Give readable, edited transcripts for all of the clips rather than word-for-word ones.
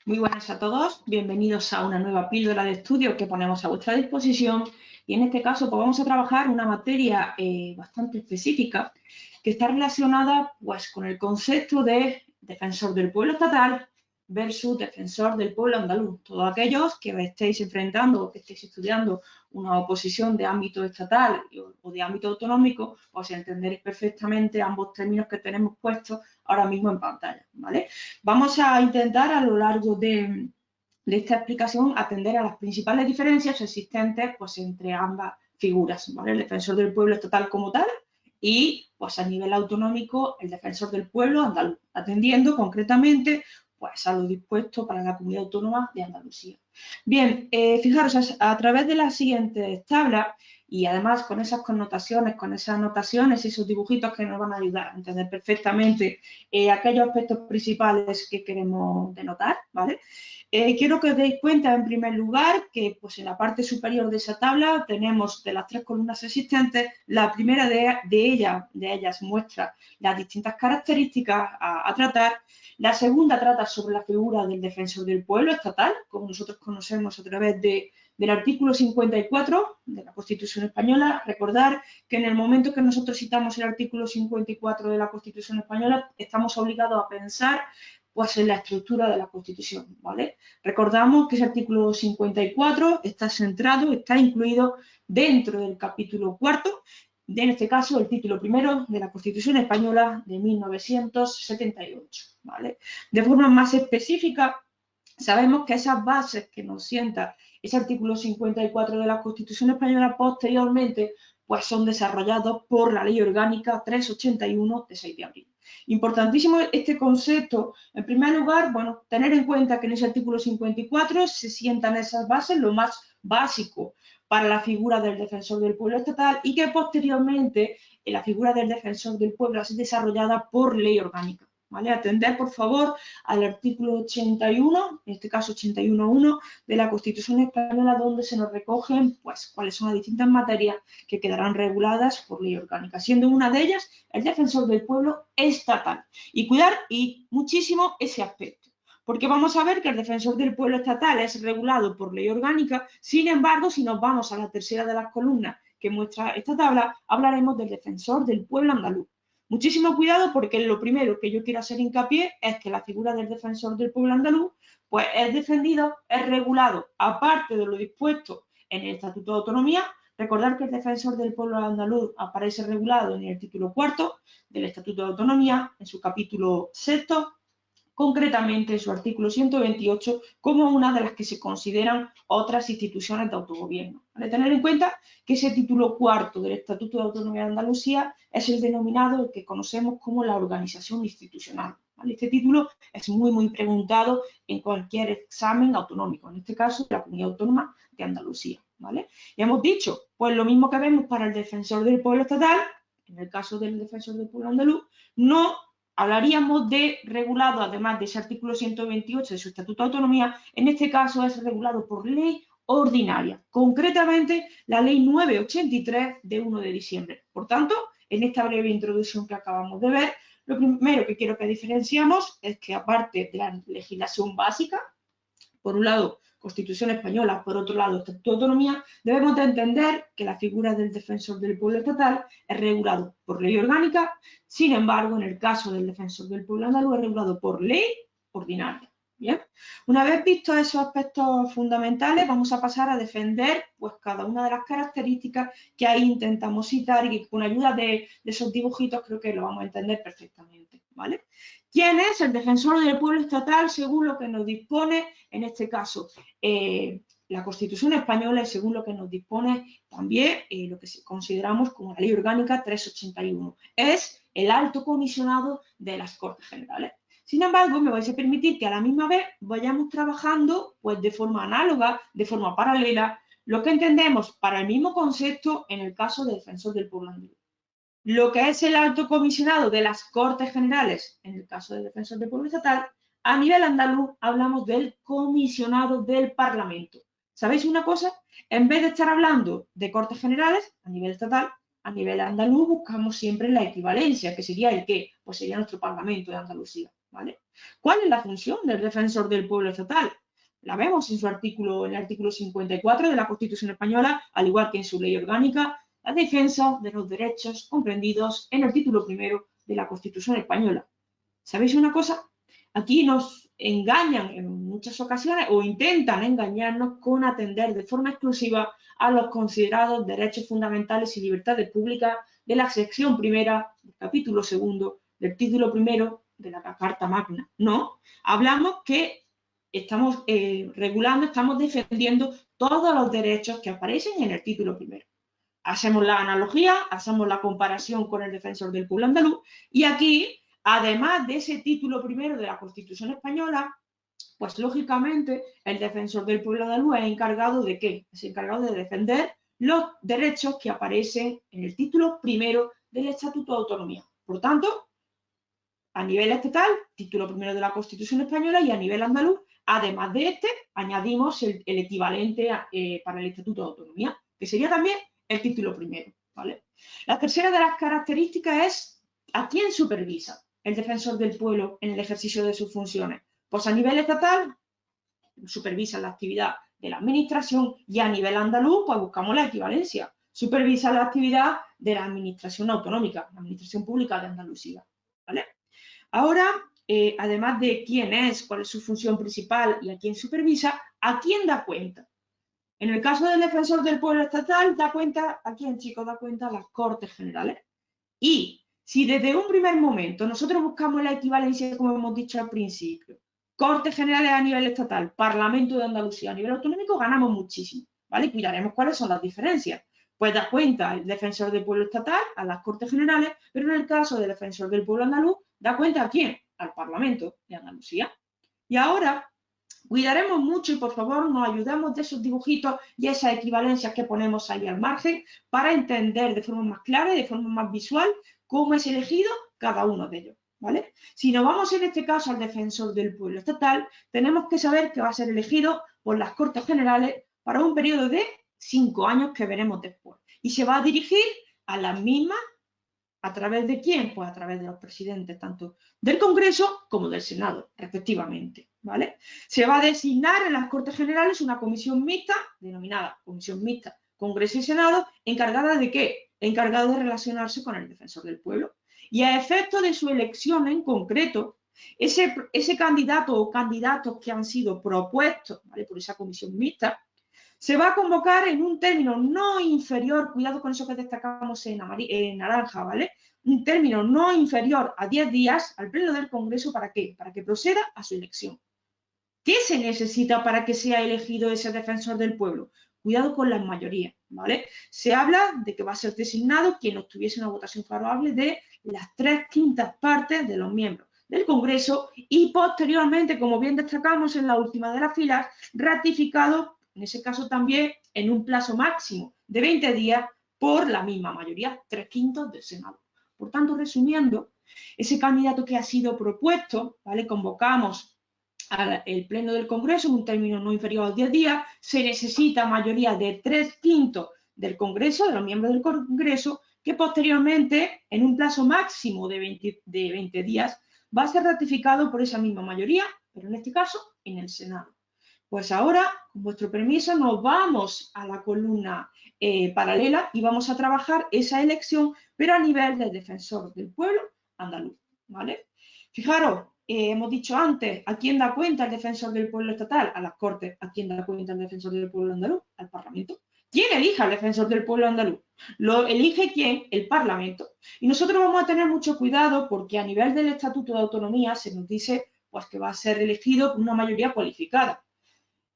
Muy buenas a todos, bienvenidos a una nueva píldora de estudio que ponemos a vuestra disposición y en este caso pues, vamos a trabajar una materia bastante específica que está relacionada pues, con el concepto de defensor del pueblo estatal versus defensor del pueblo andaluz. Todos aquellos que estéis enfrentando o que estéis estudiando una oposición de ámbito estatal o de ámbito autonómico, pues entenderéis perfectamente ambos términos que tenemos puestos ahora mismo en pantalla, ¿vale? Vamos a intentar a lo largo de esta explicación atender a las principales diferencias existentes pues, entre ambas figuras, ¿vale? El defensor del pueblo estatal como tal y pues, a nivel autonómico el defensor del pueblo andaluz, atendiendo concretamente pues, a lo dispuesto para la comunidad autónoma de Andalucía. Bien, fijaros, a través de las siguientes tablas y además con esas connotaciones, con esas anotaciones y esos dibujitos que nos van a ayudar a entender perfectamente aquellos aspectos principales que queremos denotar, ¿vale? Quiero que os deis cuenta, en primer lugar, que pues, en la parte superior de esa tabla tenemos de las tres columnas existentes, la primera de ellas muestra las distintas características a tratar, la segunda trata sobre la figura del defensor del pueblo estatal, como nosotros conocemos a través del artículo 54 de la Constitución Española. Recordar que en el momento que nosotros citamos el artículo 54 de la Constitución Española, estamos obligados a pensar pues, en la estructura de la Constitución, ¿vale? Recordamos que ese artículo 54 está centrado, está incluido dentro del capítulo cuarto, en este caso el título primero de la Constitución Española de 1978, ¿vale? De forma más específica, sabemos que esas bases que nos sienta ese artículo 54 de la Constitución Española posteriormente pues son desarrollados por la Ley Orgánica 381 de 6 de abril. Importantísimo este concepto. En primer lugar, bueno, tener en cuenta que en ese artículo 54 se sientan esas bases, lo más básico para la figura del defensor del pueblo estatal y que posteriormente la figura del defensor del pueblo es desarrollada por ley orgánica. ¿Vale? Atender, por favor, al artículo 81, en este caso 81.1 de la Constitución Española, donde se nos recogen pues, cuáles son las distintas materias que quedarán reguladas por ley orgánica, siendo una de ellas el defensor del pueblo estatal. Y cuidar y muchísimo ese aspecto, porque vamos a ver que el defensor del pueblo estatal es regulado por ley orgánica, sin embargo, si nos vamos a la tercera de las columnas que muestra esta tabla, hablaremos del defensor del pueblo andaluz. Muchísimo cuidado porque lo primero que yo quiero hacer hincapié es que la figura del defensor del pueblo andaluz pues es defendido, es regulado, aparte de lo dispuesto en el Estatuto de Autonomía. Recordar que el defensor del pueblo andaluz aparece regulado en el título cuarto del Estatuto de Autonomía, en su capítulo sexto, concretamente en su artículo 128, como una de las que se consideran otras instituciones de autogobierno. Hay que tener en cuenta que ese título cuarto del Estatuto de Autonomía de Andalucía es el denominado, el que conocemos como la organización institucional. ¿Vale? Este título es muy preguntado en cualquier examen autonómico, en este caso de la Comunidad Autónoma de Andalucía. ¿Vale? Y hemos dicho, pues lo mismo que vemos para el defensor del pueblo estatal, en el caso del defensor del pueblo andaluz, no hablaríamos de regulado, además de ese artículo 128 de su Estatuto de Autonomía, en este caso es regulado por ley ordinaria, concretamente la ley 983 de 1 de diciembre. Por tanto, en esta breve introducción que acabamos de ver, lo primero que quiero que diferenciamos es que aparte de la legislación básica, por un lado, Constitución Española, por otro lado, Estatuto de Autonomía, debemos de entender que la figura del defensor del pueblo estatal es regulado por ley orgánica, sin embargo, en el caso del defensor del pueblo andaluz es regulado por ley ordinaria. Bien, una vez vistos esos aspectos fundamentales, vamos a pasar a defender pues, cada una de las características que ahí intentamos citar y que con ayuda de esos dibujitos creo que lo vamos a entender perfectamente. ¿Vale? ¿Quién es el defensor del pueblo estatal según lo que nos dispone, en este caso, la Constitución Española y según lo que nos dispone también lo que consideramos como la Ley Orgánica 381? Es el alto comisionado de las Cortes Generales. Sin embargo, me vais a permitir que a la misma vez vayamos trabajando pues, de forma análoga, de forma paralela, lo que entendemos para el mismo concepto en el caso del defensor del pueblo andaluz. Lo que es el alto comisionado de las Cortes Generales, en el caso del defensor del pueblo estatal, a nivel andaluz hablamos del comisionado del Parlamento. ¿Sabéis una cosa? En vez de estar hablando de Cortes Generales a nivel estatal, a nivel andaluz buscamos siempre la equivalencia, que sería el qué, pues sería nuestro Parlamento de Andalucía. ¿vale? ¿Cuál es la función del defensor del pueblo estatal? La vemos en en el artículo 54 de la Constitución Española, al igual que en su ley orgánica, la defensa de los derechos comprendidos en el título primero de la Constitución Española. ¿Sabéis una cosa? Aquí nos engañan en muchas ocasiones o intentan engañarnos con atender de forma exclusiva a los considerados derechos fundamentales y libertades públicas de la sección primera, del capítulo segundo, del título primero de la Carta Magna. No, hablamos que estamos regulando, estamos defendiendo todos los derechos que aparecen en el título primero. Hacemos la analogía, hacemos la comparación con el defensor del pueblo andaluz y aquí, además de ese título primero de la Constitución Española, pues lógicamente el defensor del pueblo andaluz es encargado de ¿qué? Es encargado de defender los derechos que aparecen en el título primero del Estatuto de Autonomía. Por tanto, a nivel estatal, título primero de la Constitución Española, y a nivel andaluz, además de este, añadimos el equivalente para el Estatuto de Autonomía, que sería también el título primero, ¿vale? La tercera de las características es ¿a quién supervisa el defensor del pueblo en el ejercicio de sus funciones? Pues a nivel estatal supervisa la actividad de la administración y a nivel andaluz pues buscamos la equivalencia, supervisa la actividad de la administración autonómica, la administración pública de Andalucía, ¿vale? Ahora, además de quién es, cuál es su función principal y a quién supervisa, ¿a quién da cuenta? En el caso del defensor del pueblo estatal, da cuenta, ¿a quién, chicos? Da cuenta a las Cortes Generales. Y si desde un primer momento nosotros buscamos la equivalencia, como hemos dicho al principio, Cortes Generales a nivel estatal, Parlamento de Andalucía a nivel autonómico, ganamos muchísimo, ¿vale? Cuidaremos cuáles son las diferencias. Pues da cuenta el defensor del pueblo estatal a las Cortes Generales, pero en el caso del defensor del pueblo andaluz, da cuenta a quién, al Parlamento de Andalucía. Y ahora cuidaremos mucho y por favor nos ayudamos de esos dibujitos y esas equivalencias que ponemos ahí al margen para entender de forma más clara y de forma más visual cómo es elegido cada uno de ellos, ¿vale? Si nos vamos en este caso al defensor del pueblo estatal, tenemos que saber que va a ser elegido por las Cortes Generales para un periodo de 5 años que veremos después. Y se va a dirigir a las mismas. ¿A través de quién? Pues a través de los presidentes tanto del Congreso como del Senado, respectivamente, ¿vale? Se va a designar en las Cortes Generales una comisión mixta, denominada Comisión Mixta Congreso y Senado, encargada de ¿qué? Encargada de relacionarse con el defensor del pueblo. Y a efecto de su elección en concreto, ese candidato o candidatos que han sido propuestos, ¿vale? Por esa comisión mixta, se va a convocar en un término no inferior, cuidado con eso que destacamos en naranja, ¿vale? Un término no inferior a 10 días al Pleno del Congreso, ¿para qué? Para que proceda a su elección. ¿Qué se necesita para que sea elegido ese defensor del pueblo? Cuidado con las mayorías, ¿vale? Se habla de que va a ser designado quien obtuviese una votación favorable de las 3/5 partes de los miembros del Congreso y posteriormente, como bien destacamos en la última de las filas, ratificado, en ese caso también en un plazo máximo de 20 días por la misma mayoría, 3/5 del Senado. Por tanto, resumiendo, ese candidato que ha sido propuesto, ¿vale? Convocamos al Pleno del Congreso en un término no inferior a los 10 días, se necesita mayoría de 3/5 del Congreso, de los miembros del Congreso, que posteriormente, en un plazo máximo de 20 días, va a ser ratificado por esa misma mayoría, pero en este caso en el Senado. Pues ahora, con vuestro permiso, nos vamos a la columna paralela y vamos a trabajar esa elección, pero a nivel del defensor del pueblo andaluz, ¿vale? Fijaros, hemos dicho antes, ¿a quién da cuenta el defensor del pueblo estatal? A las Cortes. ¿A quién da cuenta el defensor del pueblo andaluz? Al Parlamento. ¿Quién elige al defensor del pueblo andaluz? Lo elige ¿quién? El Parlamento. Y nosotros vamos a tener mucho cuidado porque a nivel del Estatuto de Autonomía se nos dice pues, que va a ser elegido por una mayoría cualificada.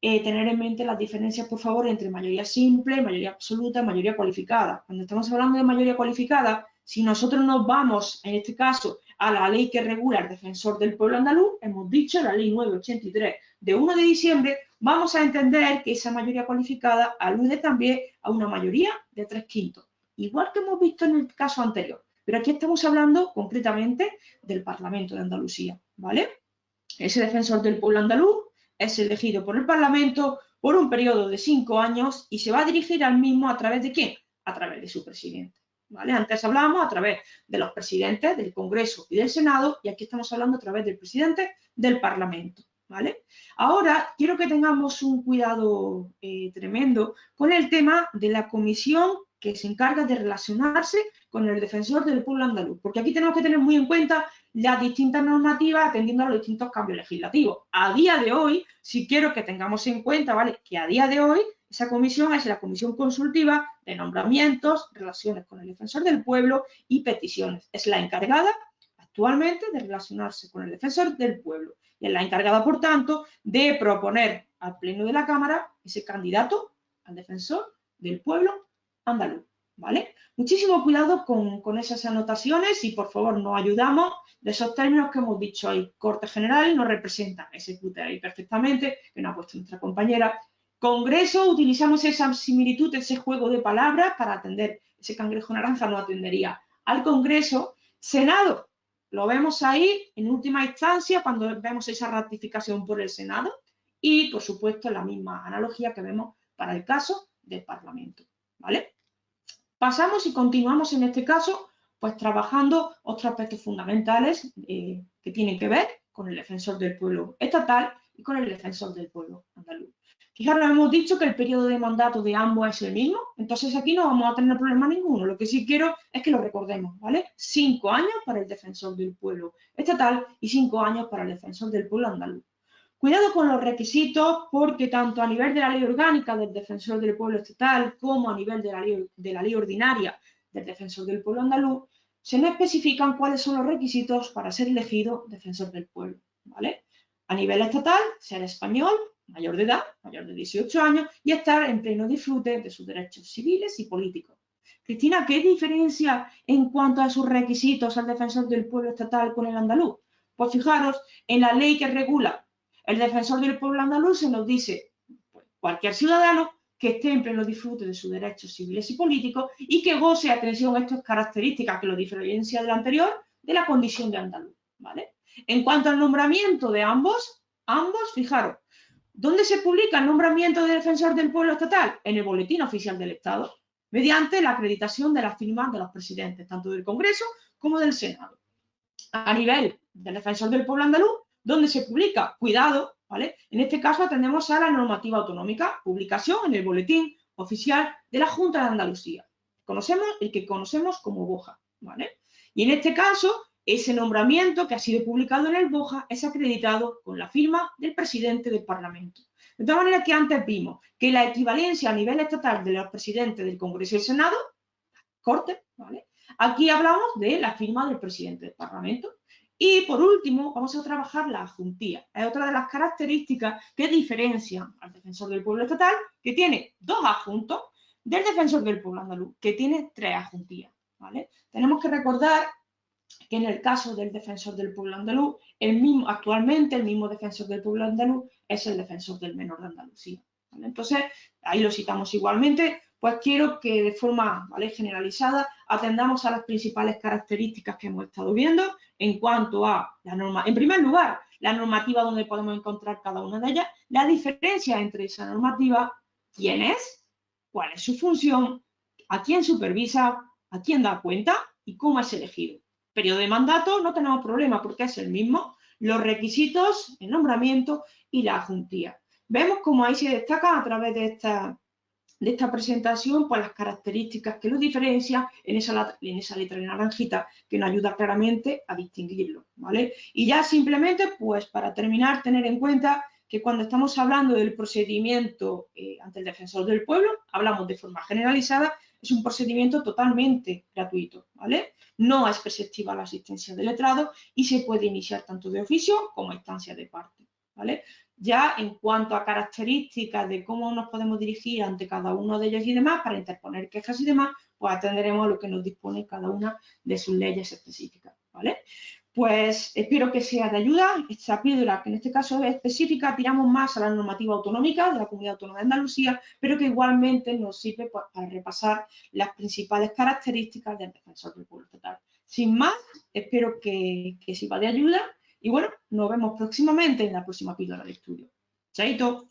Tener en mente las diferencias, por favor, entre mayoría simple, mayoría absoluta, mayoría cualificada. Cuando estamos hablando de mayoría cualificada, si nosotros nos vamos, en este caso, a la ley que regula el defensor del pueblo andaluz, hemos dicho, la ley 983 de 1 de diciembre, vamos a entender que esa mayoría cualificada alude también a una mayoría de 3/5, igual que hemos visto en el caso anterior. Pero aquí estamos hablando concretamente del Parlamento de Andalucía, ¿vale? Ese defensor del pueblo andaluz es elegido por el Parlamento por un periodo de 5 años y se va a dirigir al mismo a través de ¿quién? A través de su presidente. ¿vale? Antes hablábamos a través de los presidentes del Congreso y del Senado, y aquí estamos hablando a través del presidente del Parlamento, ¿vale? Ahora quiero que tengamos un cuidado tremendo con el tema de la comisión que se encarga de relacionarse con el defensor del pueblo andaluz, porque aquí tenemos que tener muy en cuenta las distintas normativas atendiendo a los distintos cambios legislativos. A día de hoy, sí quiero que tengamos en cuenta, ¿vale?, que a día de hoy esa comisión es la Comisión Consultiva de Nombramientos, Relaciones con el Defensor del Pueblo y Peticiones. Es la encargada actualmente de relacionarse con el Defensor del Pueblo y es la encargada, por tanto, de proponer al Pleno de la Cámara ese candidato al Defensor del Pueblo andaluz, ¿vale? Muchísimo cuidado con esas anotaciones y, por favor, nos ayudamos de esos términos que hemos dicho ahí. Corte general no representa, execute ahí perfectamente, que nos ha puesto nuestra compañera. Congreso, utilizamos esa similitud, ese juego de palabras para atender, ese cangrejo naranja no atendería al Congreso. Senado, lo vemos ahí en última instancia cuando vemos esa ratificación por el Senado y, por supuesto, la misma analogía que vemos para el caso del Parlamento, ¿vale? Pasamos y continuamos en este caso, pues trabajando otros aspectos fundamentales que tienen que ver con el defensor del pueblo estatal y con el defensor del pueblo andaluz. Fijaros, hemos dicho que el periodo de mandato de ambos es el mismo, entonces aquí no vamos a tener problema ninguno. Lo que sí quiero es que lo recordemos, ¿vale? 5 años para el defensor del pueblo estatal y 5 años para el defensor del pueblo andaluz. Cuidado con los requisitos porque tanto a nivel de la ley orgánica del defensor del pueblo estatal como a nivel de la ley ordinaria del defensor del pueblo andaluz se no especifican cuáles son los requisitos para ser elegido defensor del pueblo, ¿vale? A nivel estatal, ser español, mayor de edad, mayor de 18 años y estar en pleno disfrute de sus derechos civiles y políticos. Cristina, ¿qué diferencia en cuanto a sus requisitos al defensor del pueblo estatal con el andaluz? Pues fijaros, en la ley que regula el defensor del pueblo andaluz se nos dice pues, cualquier ciudadano que esté en pleno disfrute de sus derechos civiles y políticos y que goce, atención, a estas características que lo diferencia del anterior, de la condición de andaluz, ¿vale? En cuanto al nombramiento de ambos, fijaros, ¿dónde se publica el nombramiento de defensor del pueblo estatal? En el Boletín Oficial del Estado, mediante la acreditación de las firmas de los presidentes, tanto del Congreso como del Senado. A nivel del defensor del pueblo andaluz, ¿dónde se publica? Cuidado, ¿vale? En este caso atendemos a la normativa autonómica, publicación en el Boletín Oficial de la Junta de Andalucía. El que conocemos como BOJA, ¿vale? Y en este caso, ese nombramiento que ha sido publicado en el BOJA es acreditado con la firma del presidente del Parlamento. De tal manera que antes vimos que la equivalencia a nivel estatal de los presidentes del Congreso y el Senado, corte, ¿vale? Aquí hablamos de la firma del presidente del Parlamento. Y por último, vamos a trabajar la adjuntía. Es otra de las características que diferencian al defensor del pueblo estatal, que tiene 2 adjuntos, del defensor del pueblo andaluz, que tiene 3 adjuntías, ¿vale? Tenemos que recordar que en el caso del defensor del pueblo andaluz, actualmente el mismo defensor del pueblo andaluz es el defensor del menor de Andalucía, ¿vale? Entonces, ahí lo citamos igualmente. Pues quiero que de forma, ¿vale?, generalizada atendamos a las principales características que hemos estado viendo en cuanto a la norma. En primer lugar, la normativa donde podemos encontrar cada una de ellas, la diferencia entre esa normativa, quién es, cuál es su función, a quién supervisa, a quién da cuenta y cómo es elegido. Periodo de mandato no tenemos problema porque es el mismo, los requisitos, el nombramiento y la adjuntía. Vemos cómo ahí se destaca a través de esta presentación, pues las características que lo diferencian en esa letra de naranjita que nos ayuda claramente a distinguirlo, ¿vale? Y ya simplemente, pues para terminar, tener en cuenta que cuando estamos hablando del procedimiento ante el defensor del pueblo, hablamos de forma generalizada, es un procedimiento totalmente gratuito, ¿vale? No es preceptiva la asistencia de letrado y se puede iniciar tanto de oficio como a instancia de parte, ¿vale? Ya en cuanto a características de cómo nos podemos dirigir ante cada uno de ellos y demás, para interponer quejas y demás, pues atenderemos a lo que nos dispone cada una de sus leyes específicas, ¿vale? Pues espero que sea de ayuda. Esta píldora, que en este caso es específica, tiramos más a la normativa autonómica de la Comunidad Autónoma de Andalucía, pero que igualmente nos sirve pues, para repasar las principales características del defensor del pueblo estatal. Sin más, espero que sirva de ayuda. Y bueno, nos vemos próximamente en la próxima píldora de estudio. ¡Chaito!